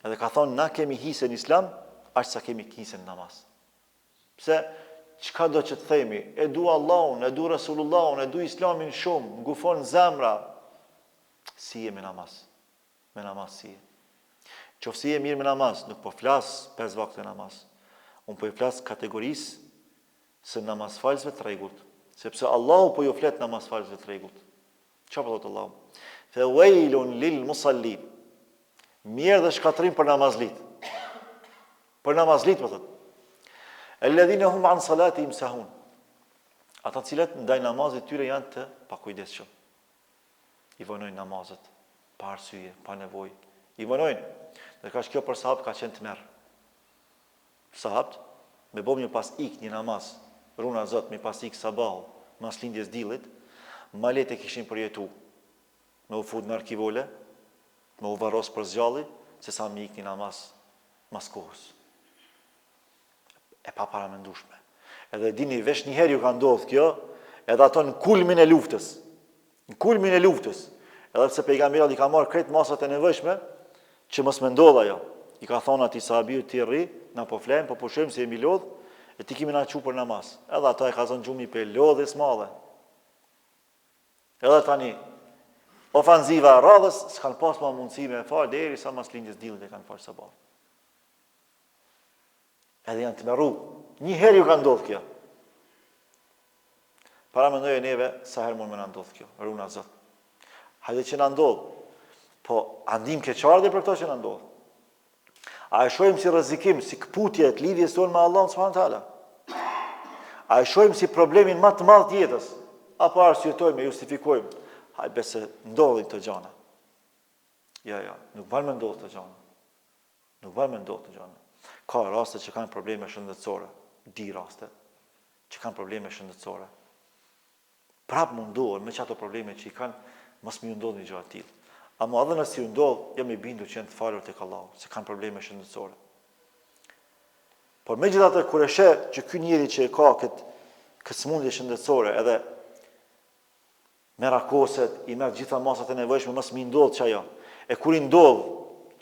Edhe ka thonë, na kemi hise në islam, aq sa kemi hise në namaz. Pse, çka do që të themi, e du Allahun, e du Rasulullahun, e du islamin shumë, ngufon zemra, si e me namaz. Me namaz si e. Qofsi e mirë me namaz, nuk po flas 5 vakte namaz. Unë po i flas kategorisë së namazfalësve të rregullt. Sepse Allahu po ju flet namazfalësve të rregullt. Çfarë po thotë Allahu? Fa wailun lil musallin. Mirë dhe shkatrim për namazlit. Për namazlit po thotë. Alladhina hum an salatihim sahun. Ata të cilët ndaj namazit tyre janë të pakujdesshëm. I vonojnë namazet pa arsye, pa nevojë. I vonojnë. Dhe ka kjo për sahabët ka qenë të merr. Sahabët me bëm një pas ik një namaz, runa Zot me pas ik sabahu, mas lindjes dillit, ma lehtë kishin përjetu. Me u fut në arkivole, me u varros për zgjalli, se sa me ik një namaz mas kohës. E pa paramendueshme. Edhe dini vesh një herë ju ka ndodhur kjo, edhe ato në kulmin e luftës. Në kulmin e luftës. Edhe pse pejgamberi i ka marrë krejt masat e nevojshme, që mos më ndodh ajo. I ka thonë atij sahabiut ti rri, na po flen, po pushojmë se jemi lodh, e ti kemi na çu për namaz. Edhe ata e ka zonë gjumi për lodhjes madhe. Edhe tani ofanziva e radhës s'kan pas më mundësi me fal derisa mas lindjes dillit e kanë fal sabah. Edhe janë të merru. Një herë ju ka ndodhur kjo. Para mendoj neve sa herë mund më na ndodh kjo, runa Zot. Hajde që na ndodh. Po, andim keqardhje për këto që na ndodh. A e shohim si rrezikim, si kputje të lidhjes tonë me Allahun subhanallahu teala? A e shohim si problemin më të madh të jetës? Apo arsyetojmë, justifikojmë? Hajde besë ndodhin këto gjëra. Jo, nuk vjen më ndodh këto gjëra. Nuk vjen më ndodh këto gjëra. Ka raste që kanë probleme shëndetësore, di raste që kanë probleme shëndetësore. Prap mundohen me çato probleme që i kanë, mos më ndodh një gjë të tillë. Ama edhe nëse ju ndodh, jam i bindur që janë të falur tek Allahu, se kanë probleme shëndetësore. Por megjithatë kur e sheh që ky njeri që e ka këtë smundje shëndetësore edhe merr akoset, i merr gjitha masat e nevojshme, mos më ndodh çajo. E kur i ndodh,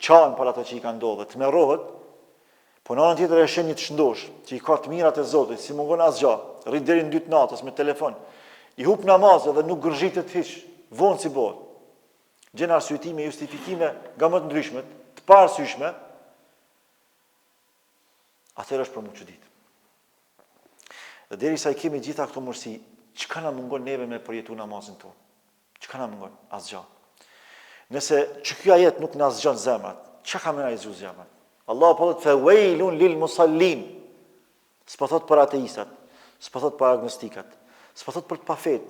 çan për ato që i kanë ndodhur, tmerrohet. Po në anën tjetër e sheh një të shëndosh, që i ka të mirat e Zotit, si mungon asgjë, rrit deri në 2 natës me telefon. I hub namazin dhe nuk gërzitet hiç, vonë si bëhet. Gjen arsyetime, justifikime nga më të ndryshmet, të parësyshme, atëherë është për më çudit. Dhe derisa i kemi gjitha këto mundësi, çka na mungon neve me përjetu namazin tonë? Çka na mungon? Asgjë. Nëse që ky ajet nuk na zgjon zemrat, çka ka më na zgjuar zemrat? Allah po thotë fawailun lil musallin. S'po thot për ateistat, s'po thot për agnostikat, s'po thot për të pafet,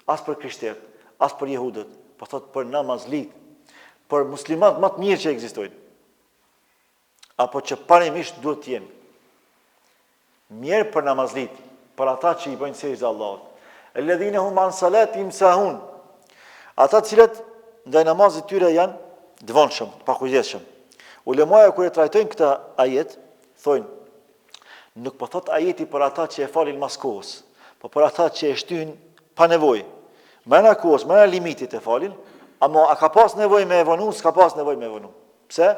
as për krishterët, as për jehudët, po thot për namazlit, për muslimanët më të mirë që ekzistojnë. Apo që parimisht duhet të jenë. Mirë për namazlit, për ata që i bëjnë sejdë Allahut. Alladhina hum an salatihim sahun. Ata të cilët ndaj namazit tyre janë dëvonshëm, të pakujdesshëm. Ulemaja kur e trajtojnë këtë ajet, thonë nuk po thot ajeti për ata që e falin mas kohës, po për ata që e shtyjnë pa nevojë. Mëna kohës, mëna limitit e falin, ama a ka pas nevojë me e vonu, s'ka pas nevojë me e vonu. Pse?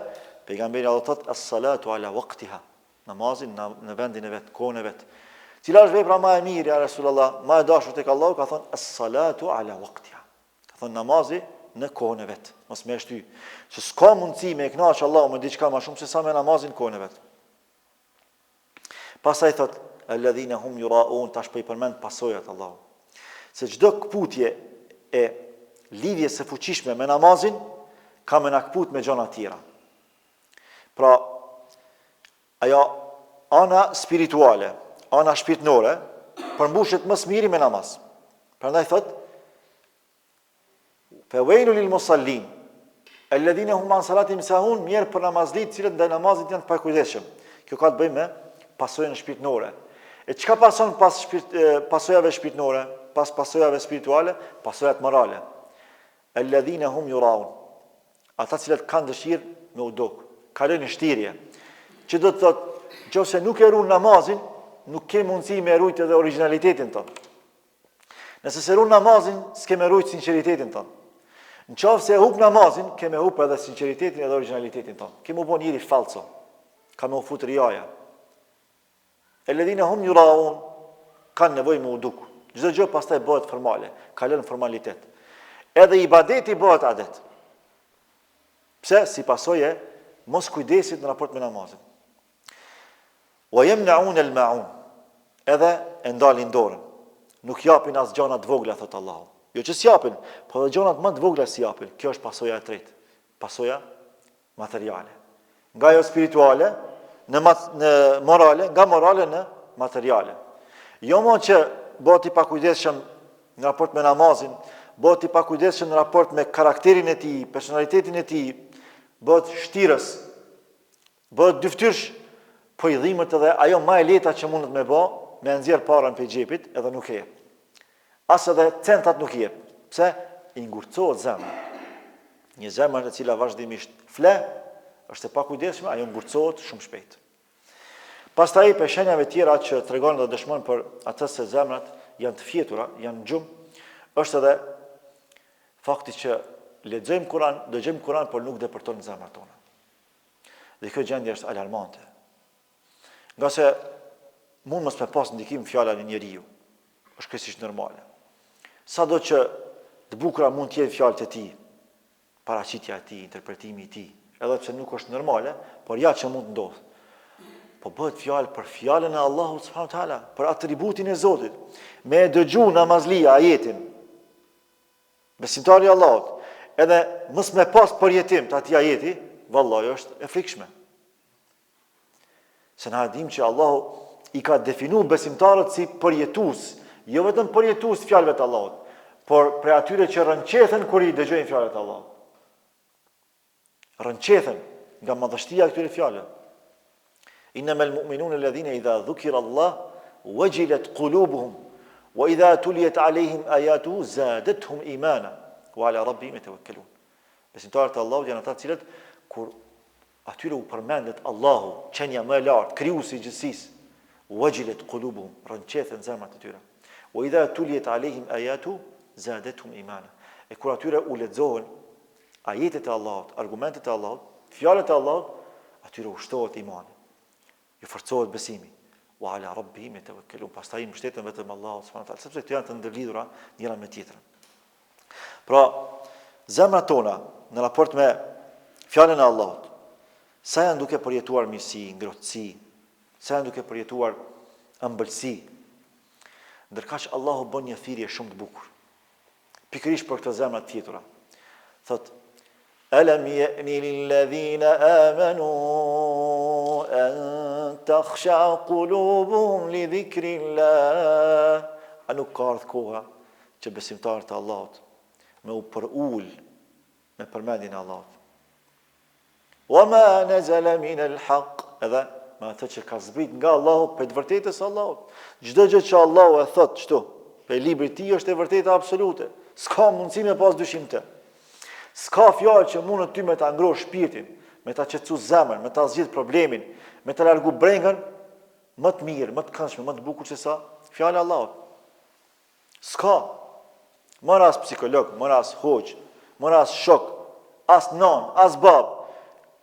Pejgamberi Allah thot as-salatu ala waqtiha. Namazin në vendin e vet, kohën e vet. Cila është vepra më e mirë ja Rasulullah, më e dashur tek Allahu, ka thon as-salatu ala waqtiha. Ka thon namazi në kohën e vet, mos më shty. Se s'ka mundësi me e kënaq Allahu me diçka më shumë se sa me namazin në kohën e vet. Pastaj thot alladhina hum yuraun, tash po i përmend pasojat Allahu. Se çdo kputje e lidhjes së fuqishme me namazin ka me nakput me gjëra të tjera. Pra, ajo ana spirituale, ana shpirtënore, përmbushet më së miri me namaz. Prandaj thot fawailul lil musallin alladhina hum an salatihim sahun, mirë për namazlit, cilët ndaj namazit janë të pakujdesshëm. Kjo ka të bëjë me pasojën shpirtënore. E çka pason pas pasojave shpirtënore, pas pasojave spirituale, pasojat morale. Alladhina hum yuraun. Ata cilët kanë dëshirë me udok, kalojnë në shtirje. Që do të thotë, nëse nuk e ruan namazin, nuk ke mundësi me rujt edhe originalitetin tonë. Nëse se ruan namazin, s'ke me rujt sinqeritetin tonë. Në qoftë se e hup namazin, ke me hup edhe sinqeritetin edhe originalitetin tonë. Ke mu bo njëri falso, ka me u fut riaja. Alladhina hum yuraun, kanë nevojë me uduk. Çdo gjë pastaj bëhet formale, kalon formalitet. Edhe ibadeti bëhet adet. Pse? Si pasojë mos kujdesit në raport me namazin. Wa yamna'un al-ma'un. Edhe e ndalin dorën. Nuk japin as gjona të vogla, thot Allahu. Jo që s'japin, po dhe gjonat më të vogla s'japin. Kjo është pasoja e tretë. Pasoja materiale. Nga jo spirituale, në morale, nga morale në materiale. Jo mo që bëhet i pakujdesshëm në raport me namazin, bëhet i pakujdesshëm në raport me karakterin e tij, personalitetin e tij, bëhet shtirës, bëhet dyftyrsh, po i dhimbët edhe ajo më e lehta që mundet me bë, me nxjerr parën pe xhepit, edhe nuk e jep. As edhe centat nuk i jep. Pse? I ngurcohet zemra. Një zemër e cila vazhdimisht fle, është e pakujdesshme, ajo ngurcohet shumë shpejt. Pastaj për shenjave tjera që tregojnë dhe dëshmojnë për atë se zemrat janë të fjetura, janë gjumë, është edhe fakti që lexojmë Kur'an, dëgjojmë Kur'an, por nuk depërtojnë zemrat tona. Dhe kjo gjendje është alarmante. Nga se mund mos me pas ndikim fjala e njeriu. Është kryesisht normale. Sado që të bukura mund të jetë fjalët e tij, paraqitja e tij, interpretimi i tij, edhe pse nuk është normale, por ja që mund të ndodhë. Po bëhet fjalë për fjalën e Allahut subhanahu wa taala, për atributin e Zotit. Me dëgju namazlia ajetin, besimtari i Allahut, edhe mos me pas përjetim të atij ajeti, vallahi është e frikshme. Se na dim që Allahu i ka definuar besimtarët si përjetues, jo vetëm përjetues fjalëve të Allahut, por për atyre që rënqethen kur i dëgjojnë fjalët e Allahut. Rënqethen nga madhështia e këtyre fjalëve. Innamal mu'minuna alladhina idha dhukira Allah wajilat qulubuhum wa idha tuliyat alayhim ayatuhu zadatuhum imana wa ala rabbihim yatawakkalun. Besimtarët e Allahut janë ata të cilët kur atyre u përmendet Allahu, qenja më e lartë, krijuesi i gjithësisë, wajilat qulubuhum, rënqethen zemrat e tyre. Wa idha tuliyat alayhim ayatuhu zadatuhum imana. E kur atyre u lexohen ajetet e Allahut, argumentet e Allahut, fjalët e Allahut, atyre ushtohet imani. Ju forcohet besimi. Wa ala rabbihim yatawakkalun. Pastaj mbështeten vetëm Allahut subhanahu wa taala, sepse këto janë të ndërlidhura njëra me tjetrën. Pra, zemrat tona në raport me fjalën e Allahut, sa janë duke përjetuar mirësi, ngrohtësi, sa janë duke përjetuar ëmbëlsi, ndërkaq Allahu bën një thirrje shumë të bukur. Pikërisht për këto zemra të fjetura. Thot: Alam ya'ni lilladhina amanu an takhsha'a qulubuhum li dhikrillah. A nuk ka ardhur koha që besimtarët e Allahut me u përul me përmendjen e Allahut. Wa ma nazala min al-haq, edhe me atë që ka zbrit nga Allahu për të vërtetës së Allahut. Çdo gjë që Allahu e thot kështu, pe librit i tij është e vërteta absolute. S'ka mundësi me pas dyshim të. S'ka fjalë që mund ty me ta ngrosh shpirtin, me ta qetësu zemrën, me ta zgjidh problemin, me ta largu brengën më të mirë, më të këndshme, më të bukur se sa fjala e Allahut. S'ka. Mor as psikolog, mor as hoxh, mor as shok, as non, as bab.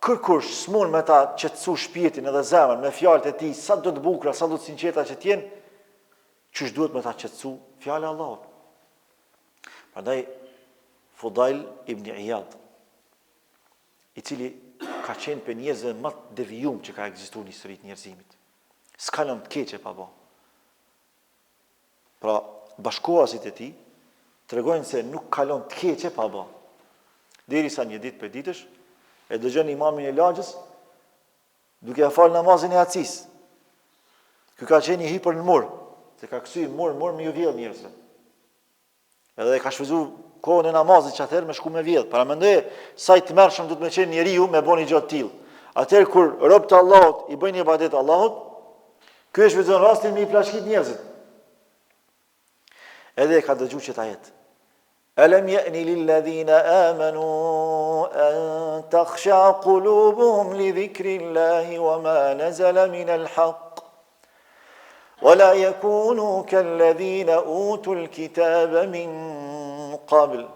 Kërkush s'mund me ta qetësu shpirtin edhe zemrën me fjalët e tij, sa do të bukura, sa do të sinqerta që t'jenë, çish duhet me ta qetësu fjala e Allahut. Prandaj Fudail ibn Iyad, i cili ka qenë për njerëzve më të devijum që ka ekzistuar në historitë e njerëzimit. S'ka lënë të keqe pa bë. Pra, bashkohasit e tij tregojnë se nuk ka lënë të keqe pa bë. Derisa një ditë për ditësh e dëgjon imamin e lagjës duke fal namazin e Yacis. Ky ka qenë i hipër në mur, se ka kthy mur me ju vjedh njerëzve. Edhe ka shfryzuar kohën e namazit që atëherë me shku me vjedh. Para mendoje sa i tmerrshëm do të më qenë njeriu me bëni gjë të tillë. Atëherë kur robët e Allahut i bëjnë ibadet Allahut, ky është vetëm rastin me i plashkit njerëzit. Edhe ka dëgjuar që ta jetë. Alam ya'ni lilladhina amanu an takhsha'a qulubuhum li dhikrillahi wa ma nazala min al-haqq. ولا يكونوا كالذين أوتوا الكتاب من قبل.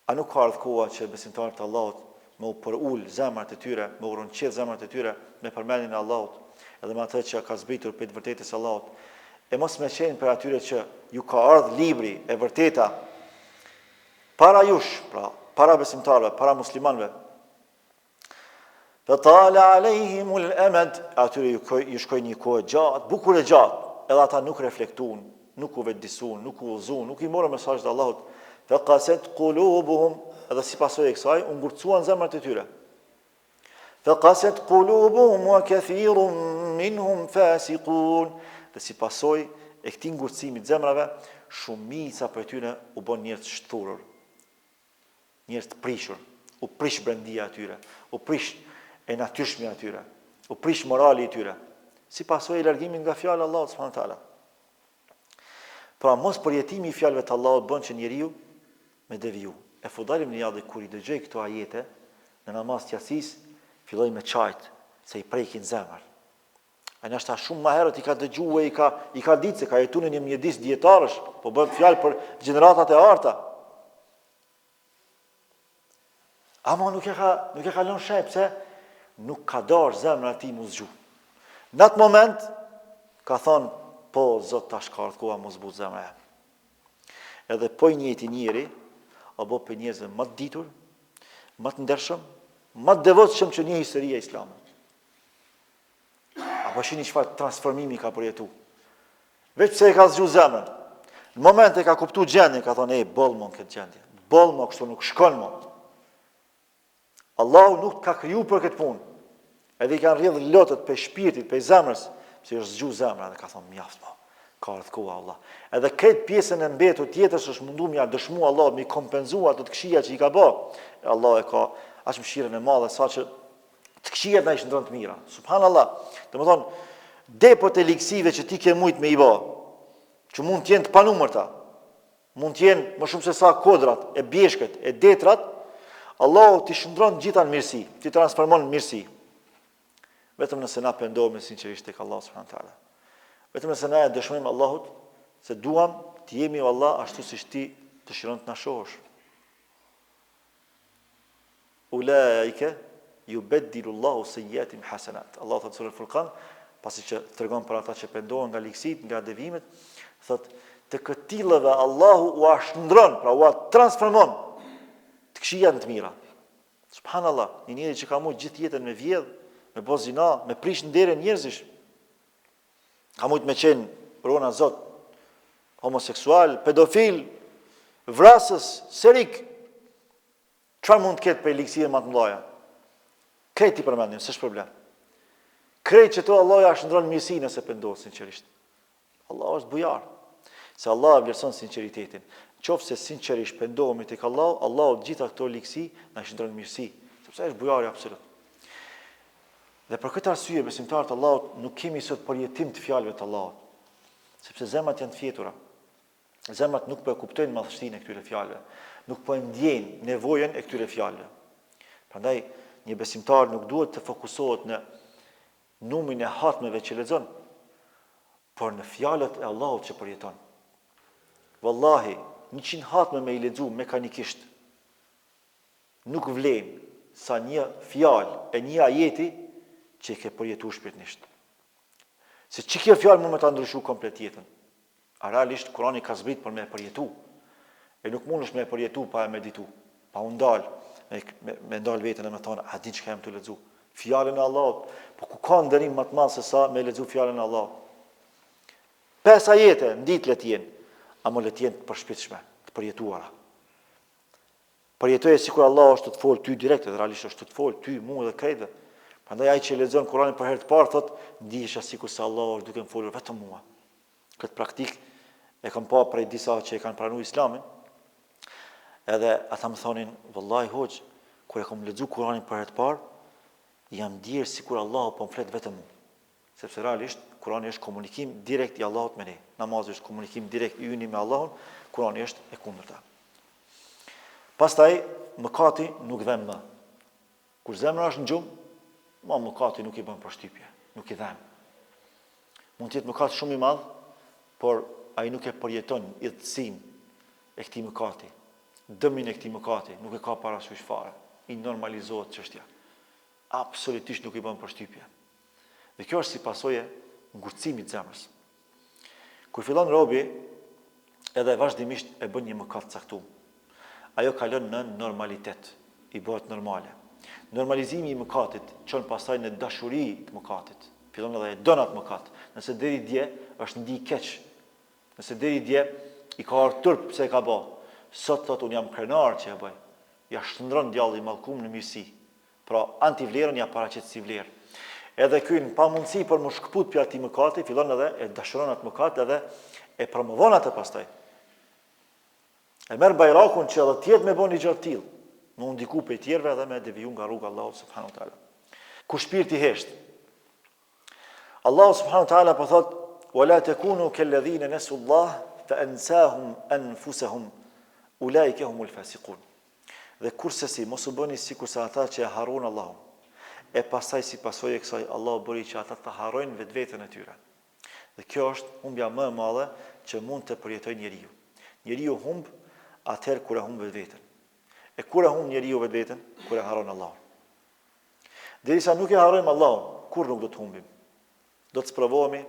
A nuk ka ardhur koha që besimtarët e Allahut me u përul zemrat e tyre, me u rënqet zemrat e tyre me përmendjen e Allahut, edhe me atë që ka zbritur për të vërtetës së Allahut, e mos me qenë për atyre që ju ka ardhur libri e vërteta para jush, pra para besimtarëve, para muslimanëve. Fatala alejhimul amad, atyre ju shkoi një kohë gjatë, bukur e gjatë, edhe ata nuk reflektuan, nuk u vetëdijsuan, nuk u udhëzuan, nuk i morën mesazhin e Allahut. Faqasat qulubuhum, edhe si pasojë e kësaj, u ngurcuan zemrat e tyre. Faqasat qulubuhum wa kathirun minhum fasiqun. Dhe si pasojë e këtij ngurcimi të zemrave, shumica prej tyre u bën njerëz shturur, njerëz të prishur, u prish brendia atyre, u prish e natyrshmi atyre, u prish morali i tyre, si pasojë e largimit nga fjala e Allahut subhanahu wa taala. Pra mos përjetimi i fjalëve të Allahut bën që njeriu me deviju. E Fudail ibn Iyad kur i dëgjoi këto ajete në namaz të Yacis, filloi me çajt se i prekin zemër. Ai ndoshta shumë më herët i ka dëgjuar, i ka ditë se ka jetuar në një mjedis dietarësh, po bën fjalë për gjeneratat e arta. Ama nuk e ka lënë sheh pse nuk ka dorë zemra e tij mu zgju. Në atë moment ka thonë, po Zot tash ka ardhur koha mos zbut zemra jam. Edhe po i njëjti njeri, apo për njerëzve më të ditur, më të ndershëm, më të devotshëm që një historia e Islamit. Apo shihni çfarë transformimi ka përjetuar. Veç pse e ka zgju zemrën. Në moment e ka kuptuar gjendjen, ka thonë, boll më këtë gjendje. Boll më kështu nuk shkon më. Allahu nuk ka kriju për këtë punë. Edhe i kanë rrjedhë lotët për shpirtit, për zemrës, se është zgju zemra dhe ka thonë mjaft po. Ka ardhur koha Allah. Edhe këtë pjesën e mbetur tjetër është mundu mja dëshmu Allah mi kompenzua ato të këqija që i ka bë. Allah e ka aq mëshirën e madhe sa që Të këqijat na i shndron të mira. Subhanallah. Domethënë, depot e ligësive që ti ke mujt me i bë, që mund të jenë të panumërta, mund të jenë më shumë se sa kodrat, e bjeshkët, e detrat, Allahu t'i shndron gjitha në mirësi, t'i transformon në mirësi. Vetëm nëse na pendohemi sinqerisht tek Allahu subhanahu wa taala. Vetëm nëse na e dëshmojmë Allahut se duam të jemi o Allah ashtu siç ti dëshiron të na shohësh. Ulaika yubaddilu Allahu sayyiatim hasanat. Allah thotë sura Al-Furqan, pasi që tregon për ata që pendohen nga ligësit, nga devimet, thotë të këtillëve Allahu u shndron, pra u transformon të këqijat në të mira. Subhanallah, një njeri që ka mujt gjithë jetën me vjedh, me bo zina, me prish ndere njerëzish, ka mujt me qenë, rona Zot, homoseksual, pedofil, vrasës, serik, çfarë mund të ketë për ligësie më të mëdha? Krejt i përmendim, s'është problem. Krejt që to Allah ja shndron mirësi nëse pendohet sinqerisht. Allah është bujar. Se Allah vlerëson sinqeritetin. Qofse sinqerisht pendohemi tek Allah, Allahu gjitha këto ligësi na shndron mirësi, sepse është bujari absolut. Dhe për këtë arsye besimtarët e Allahut nuk kemi sot përjetim të fjalëve të Allahut, sepse zemrat janë të fjetura. Zemrat nuk po e kuptojnë madhështinë e këtyre fjalëve, nuk po e ndjejnë nevojën e këtyre fjalëve. Prandaj një besimtar nuk duhet të fokusohet në numrin e hatmeve që lexon, por në fjalët e Allahut që përjeton. Wallahi, 100 hatme me i lexu mekanikisht nuk vlen sa një fjalë e një ajeti që i ke përjetu shpirtnisht. Se që kjo fjalë mund me ta ndryshu komplet jetën. A realisht, Kurani ka zbrit për me e përjetu. E nuk mund është me e përjetu pa e meditu. Pa u ndalë, me ndalë vetën e me thonë, a di që ka jem të lexu. Fjallën e Allahut, po ku ka ndërim më të madh se sa me lexu fjallën e Allahut. 5 ajete, në ditë le t'jenë, ama le t'jenë të përshpitshme, të përjetuara. Përjetoje sikur Allah është të folë ty direkt, dhe realisht është të folë ty, mua dhe krejtëve. Prandaj ai që lexon Kur'anin për herë të parë thotë, ndihesha sikur se Allah është duke më folur vetëm mua. Këtë praktik e kam pa prej disa që e kanë pranuar Islamin. Edhe ata më thonin, vallahi hoxh, kur e kam lexuar Kur'anin për herë të parë, jam ndier sikur Allahu po më flet vetëm mua. Sepse realisht Kur'ani është komunikim direkt i Allahut me ne. Namazi është komunikim direkt i yni me Allahun, Kur'ani është e kundërta. Pastaj mëkati nuk dhem më. Kur zemra është në gjumë, mëkati nuk i bën përshtypje, nuk i dhem. Mund të jetë mëkat shumë i madh, por ai nuk e përjeton idhësinë e këtij mëkati. Dëmin e këtij mëkati nuk e ka parasysh fare. I normalizohet çështja. Absolutisht nuk i bën përshtypje. Dhe kjo është si pasojë ngurtësimit të zemrës. Kur fillon robi, edhe vazhdimisht e bën një mëkat të caktuar, ajo kalon në normalitet, i bëhet normale. Normalizimi i mëkatit çon pastaj në dashuri të mëkatit. Fillon edhe e don atë mëkat. Nëse deri dje është ndi keq, nëse deri dje i ka ardhur turp pse e ka bë, sot thot un jam krenar që e bëj. Ja shndron djalli i mallkum në mirësi. Pra antivlerën ja paraqet si vlerë. Edhe ky në pamundësi për më shkput për atij mëkati, fillon edhe e dashuron atë mëkat edhe e promovon atë pastaj. E merr bajrakun që edhe tjetë me bën një gjë të tillë, më ndiku për tjerëve edhe me deviju nga rruga Allahut subhanahu wa taala. Ku shpirti hesht. Allahu subhanahu wa taala po thot: "Wala takunu kalladhina nasu Allah fa ansahum anfusahum ulaika humul fasiqun." Dhe kurse si mos u bëni sikur se ata që e harrojnë Allahun. E pastaj si pasojë e kësaj Allahu bëri që ata të harrojnë vetveten e tyre. Dhe kjo është humbja më e madhe që mund të përjetojë njeriu. Njeriu humb atëherë kur e humb vetveten. E kur e humb njeriu vetveten? Kur e harron Allahun. Derisa nuk e harrojmë Allahun, kur nuk do të humbim. Do të sprovohemi,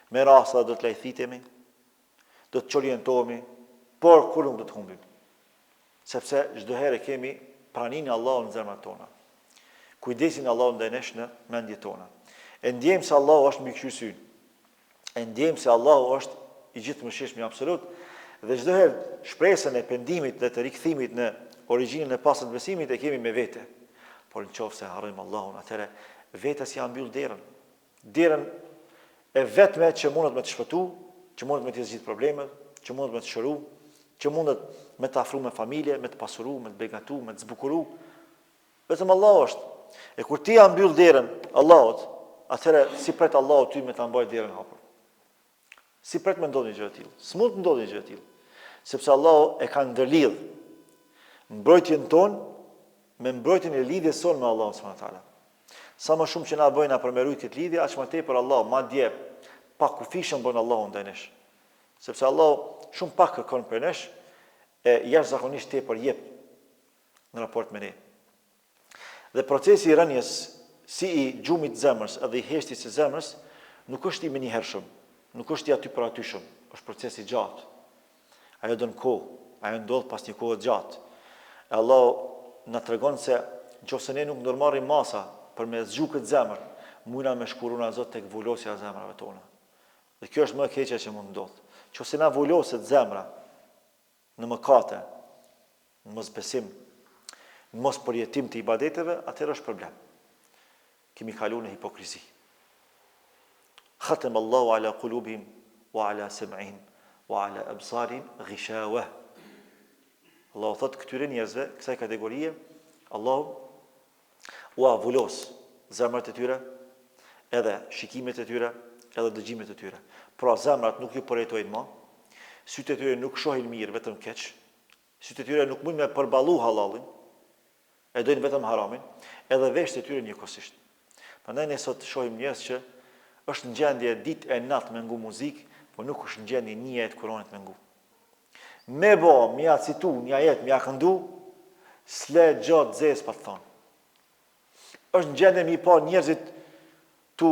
me rasta do të lajthitemi, do të çorientohemi, por kur nuk do të humbim. Sepse çdo herë kemi praninë e Allahut në zemrat tona. Kujdesin Allahut ndaj nesh në mendjet tona. E ndjejmë se Allahu është mikqyrësyn. E ndjejmë se Allahu është i gjithëmshirshëm absolut. Dhe çdo herë shpresën e pendimit dhe të rikthimit në origjinën e pastër të besimit e kemi me vete. Por nëse harrojmë Allahun, atëherë vetes ja mbyll derën. Derën e vetme që mundet me të shpëtu, që mundet me të zgjidh problemet, që mundet me të shëru, që mundet me të afru me familje, me të pasuru, me të begatu, me të zbukuru. Vetëm Allah është. E kur ti ja mbyll derën Allahut, atëherë si pret Allahu ty me ta mbajë derën hapur. Si pret me ndodhi një gjë e tillë? S'mund të ndodhi një gjë e tillë. Sepse Allahu e ka ndërlidh mbrojtjen tonë me mbrojtjen e lidhjes sonë me Allahun subhanahu wa taala. Sa më shumë që na bëjnë për me rujt këtë lidhje, aq më tepër Allah, madje pa kufishëm bën Allahu ndaj nesh. Sepse Allahu shumë pak kërkon për nesh e jashtëzakonisht tepër jep në raport me ne. Dhe procesi i rënjes si i gjumit zemrës edhe i heshtjes së zemrës nuk është i menjëhershëm, nuk është i aty për atyshëm, është proces i gjatë. Ajo don kohë, ajo ndodh pas një kohe gjatë. E Allah na tregon se nëse ne nuk ndërmarrim masa për me zgju këtë zemër, mujna me shkuruna Zot tek vulosja e zemrave tona. Dhe kjo është më e keqja që mund ndodh. Nëse na vuloset zemra në mëkate, në mosbesim, në mos përjetim të ibadeteve, atëherë është problem. Kemi kaluar në hipokrizi. Khatama Allahu ala qulubihim wa ala sam'ihim wa ala absarihim ghishawa. Allahu thot këtyre njerëzve, kësaj kategorie, Allahu u avulos zemrat e tyre, edhe shikimet e tyre, edhe dëgjimet e tyre. Pra zemrat nuk ju përjetojnë më, sytë e tyre nuk shohin mirë, vetëm keq, sytë e tyre nuk mund me përballu halalin, e dojnë vetëm haramin, edhe veshët e tyre njëkohësisht. Prandaj ne sot shohim njerëz që është në gjendje ditë e natë me ngu muzikë, por nuk është në gjendje një jetë Kuranit me ngu. Me bo, mja citu, një jetë, mja këndu, s'le gjatë zes pa të thonë. është në gjendje mi pa njerëzit tu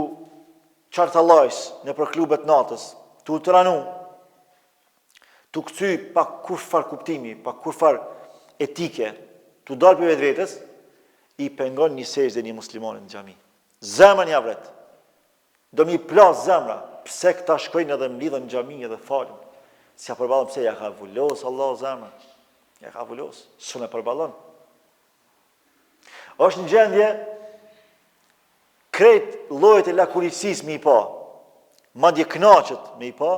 qartalajs në për klubet natës, tu të ranu, tu këcy pa kur far kuptimi, pa kur far etike, tu dalë për vetë vetës, i pengon një sejsh dhe një muslimonit në gjami. Zemra një avret. Do mi plas zemra, pse këta shkojnë edhe mlidhen në gjami edhe falën. Si ja përbalon pse ja ka vullos Allah zemra. Ja ka vullos, së me përbalon. është në gjendje krejt llojet e lakurisis me i pa, madje kënaqet me i pa,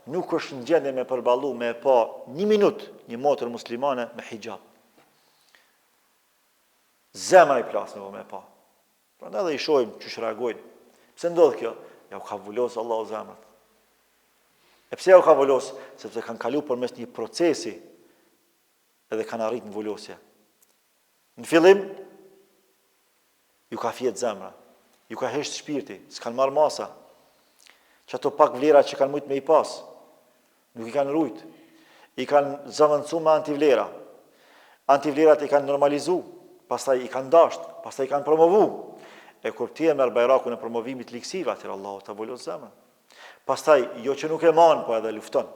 nuk është në gjendje me përballu me pa një minut një motër muslimane me hijab. Zemra i plas me pa. Prandaj edhe i shohim çu reagojnë. Pse ndodh kjo? Ja u ka vullos Allahu zemrat. E pse ja u ka vullos? Sepse kanë kaluar përmes një procesi edhe kanë arritur në vullosje. Në fillim ju ka fjet zemra, ju ka hesht shpirti, s'kan marr masa. Që ato pak vlera që kanë mujt me i pas, nuk i kanë rujt. I kanë zavëndsu me antivlera. Antivlerat i kanë normalizu, pastaj i kanë dasht, pastaj i kanë promovu. E kur ti e merr bajrakun e promovimit liksiv, atëherë Allahu ta vulos zemrën. Pastaj, jo që nuk e man, po edhe lufton.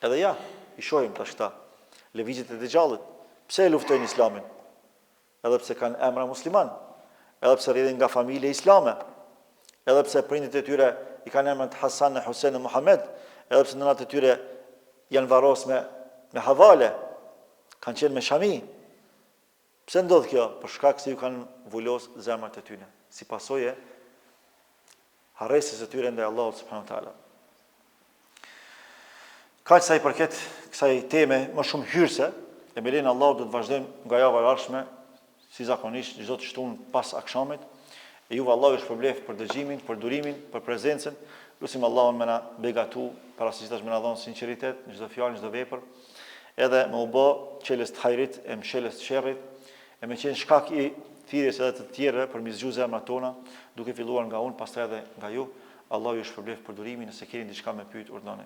Edhe ja, i shohim tash këta lëvizjet e dëgjallit. Pse e luftojnë islamin? Edhe pse kanë emra musliman, edhe pse rridhin nga familje islame, edhe pse prindit e tyre i kanë emrat Hasan, Husein e Muhammed, edhe pse nënat e tyre janë varros me havale, kanë qenë me shami. Pse ndodh kjo? Për shkak se ju kanë vulos zemrat e tyre, si pasojë harresës e tyre ndaj Allahut subhanahu wa taala. Ka sa i përket kësaj teme më shumë hyrëse, e me lenin Allahu do të vazhdojmë nga java e ardhshme, si zakonisht çdo të shtunë pas akşamit. E juve Allahu ju shpërblef për dëgjimin, për durimin, për prezencën. Lutim Allahun me na begatu, para se gjithashtu me na dhon sinqeritet në çdo fjalë, në çdo vepër, edhe me u bë çelës të hajrit e mshelës të sherrit, e me qenë shkak i thirrjes edhe të tjerëve për mi zgju zemrat tona, duke filluar nga unë, pastaj edhe nga ju. Allahu ju shpërblef për durimin, nëse keni diçka me pyet urdhani.